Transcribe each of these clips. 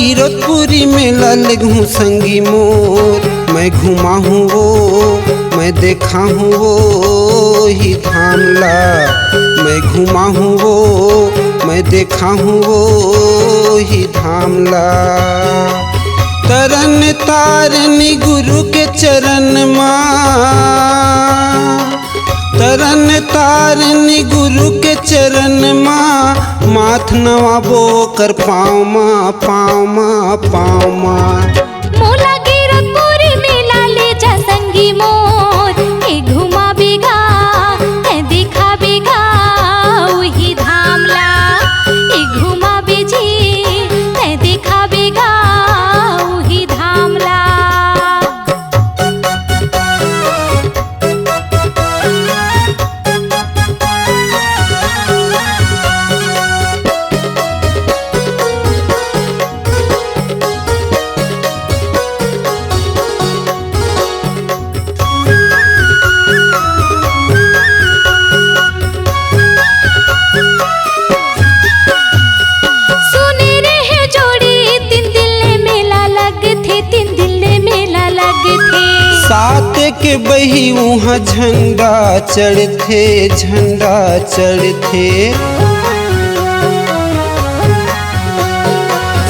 गिरतपुरी मेला ले घूँ संगी मोर, मैं घुमा हूँ वो मैं देखा हूँ वो ही धामला। मैं घुमा हूँ वो मैं देखा हूँ वो ही धामला। तरन तारनी गुरु के चरण माँ, तरन तारनी गुरु के चरण माँ, माथ नवाबो कर पाँव माँ पाँव माँ पाँव माँ। मोला गिरतपुरी मेला ले जा संगी मोर, ए घुमा बेगा ए देखा बेगा वही धामला। ए घुमा बेजी ए देखा बेगा वही धामला। सात के बही वहाँ झंडा चढ़ते झंडा चढ़ते।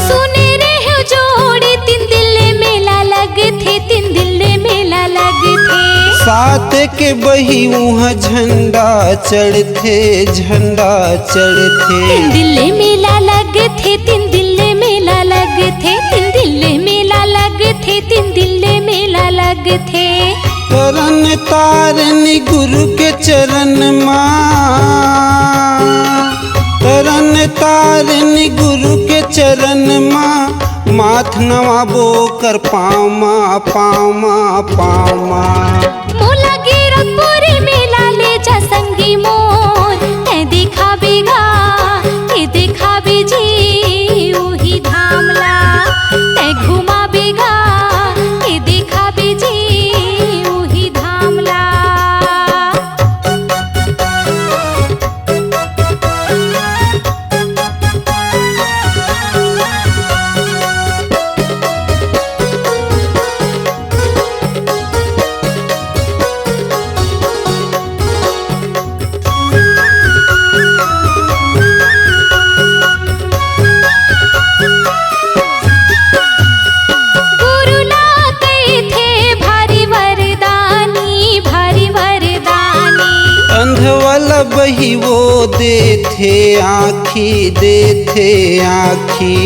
सुने रहे जोड़ी 3 दिन मेला लगथे 3 दिन मेला लगथे। सात के बही वहाँ झंडा चढ़ते झंडा चढ़ते। 3 दिन मेला लगथे 3 दिन मेला लगथे 3 दिन मेला लगथे 3 दिन मेला लगथे। तरन तारनी गुरु के चरण माँ, तरन तारनी गुरु के चरण माँ, माथ नवाबो कर पाँव माँ पाँव माँ पाँव माँ। मोला गिरतपुरी मेला ले जा संगी मोर, ए देखा बेगा ए देखा बेजी वही धामला। ए घुमा बेगा ए देखा बेजी वही धामला। बही वो देथे आँखी देथे आँखी।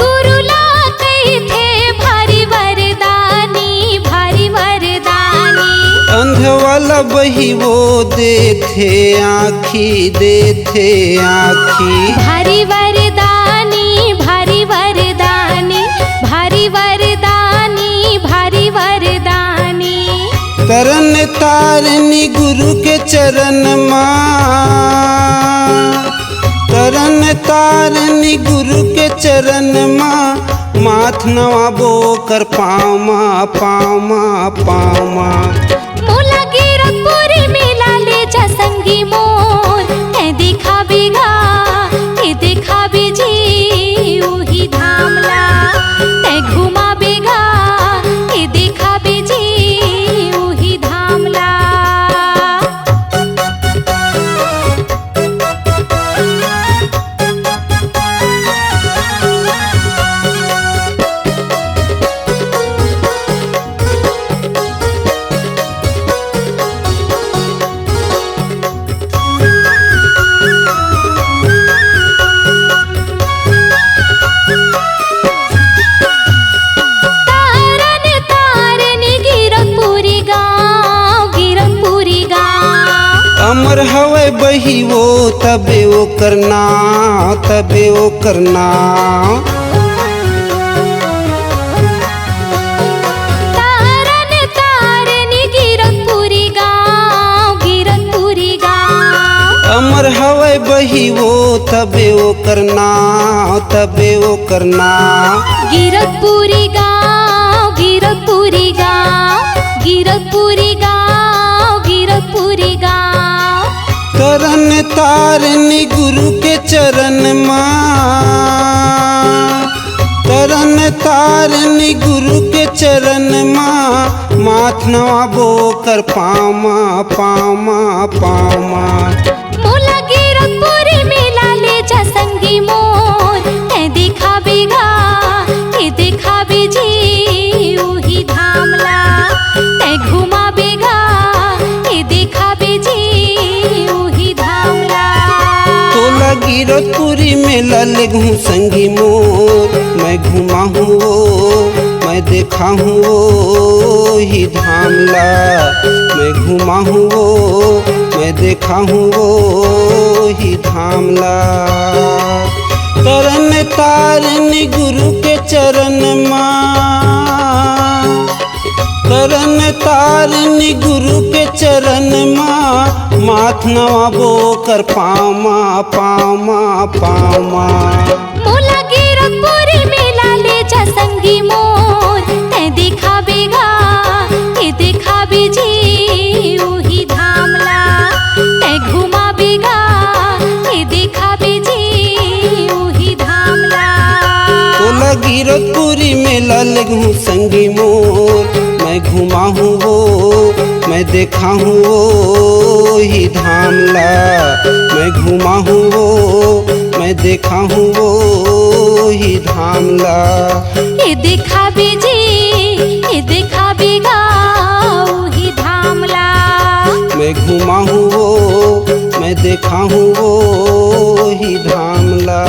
गुरु ला कहथे भारी वरदानी भारी वरदानी। अंध वाला बही वो देथे आँखी देथे आँखी। भारी वरदानी भारी वरदानी भारी वरदानी भारी वरदानी। तरन तारनी गुरु के चरण माँ, तरन तारनी गुरु के चरण माँ, माथ नवाबो कर पाँव माँ पाँव माँ पाँव माँ। मोला गिरतपुरी मेला ले जा संगी मोर, ए देखा बेगा ए देखा बेजी वही धामला। ए घुमा बेगा ए देखा बेजी वही धामला। अमर हवे बही वो तबे वो करना तबे वो करना। तारन तारनी गिरतपुरी गाँव गिरतपुरी गाँव। अमर हवे बही वो तबे वो करना तबे वो करना। गिरतपुरी गाँव गिरतपुरी गाँव गिरतपुरी गाँव गिरतपुरी गाँव। तरन तारनी गुरु के चरण माँ, तरन तारनी गुरु के चरण माँ, माथ नवाबो कर पामा पामा पामा। मोला गिरपुरी मेला ले जा संगी मोर, ए देखा बेगा ए देखा बेजी उही धामला, ए घुमा बेगा ए देखा बेजी उही धामला। तोला गिरपुरी मेला ले घूँ संगी मोर, मैं घुमा हूँ वो मैं देखा हूँ वो ही धामला, मैं घुमा हूँ वो मैं देखा हूँ वो ही धामला। तरन तारनी गुरु के चरण माँ, तरन तारनी गुरु के चरण माँ, माथ नवाबो कर पामा पामा पामा। मोला गिरपुरी मेला ले जा संगी मोर, ए देखा बेगा ए देखा बेजी उही धामला, ए घुमा बेगा ए देखा बेजी उही धामला। तोला गिरपुरी मेला ले घूँ संगी मोर, मैं घुमा हूँ वो मैं देखा हूँ वो ही धामला, मैं घुमा हूँ वो मैं देखा हूँ वो ही धामला। ए देखा बेजी ए देखा बेगा उही धामला, मैं घुमा हूँ वो मैं देखा हूँ वो ही धामला।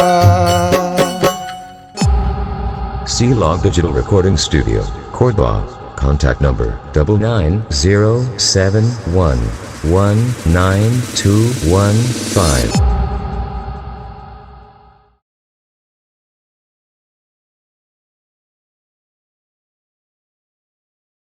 C-Log Digital Recording Studio, Cordoba. Contact number 99071192115.